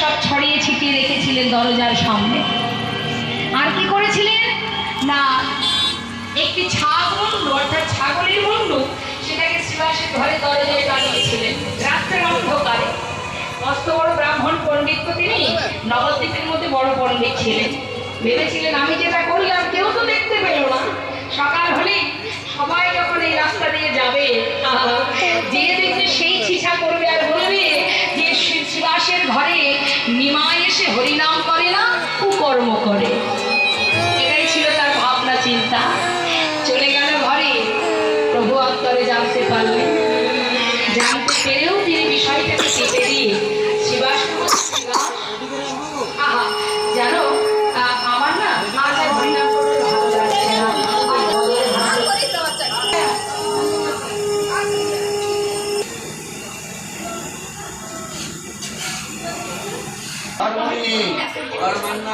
সব ছড়িয়ে ছিটিয়ে রেখেছিলেন দরজার সামনে। আর কি করেছিলেন না, একটি ছাগল অর্থাৎ ছাগলের মুন্ডু সেটাকে শ্রীবাসের ঘরে দরজায় টানিয়েছিলেন রাত্রের অন্ধকারে। মস্ত বড় ব্রাহ্মণ পণ্ডিত তো তিনি, নবদ্বীপের মধ্যে বড় পণ্ডিত ছিলেন। ভেবেছিলেন আমি যেটা করলাম কেউ তো দেখতে পেল না। সকাল হলে সবাই যখন এই রাস্তা দিয়ে যাবে, যে দেখবে সেই ছিছা করবে আর বলবে যে শ্রীবাসের ঘরে নিমাই এসে হরিনাম করে না, কুকর্ম করে। এটাই ছিল তার ভাবনা চিন্তা। চলে গেল ঘরে, প্রভু অন্তরে জানতে পারলেন। জানতে পেরেও তিনি বিষয়টাকে কেটে দিয়ে শ্রীবাস জানো আমার না আজ আর হরিনাম করতে ভালো লাগছে না। আর মান্না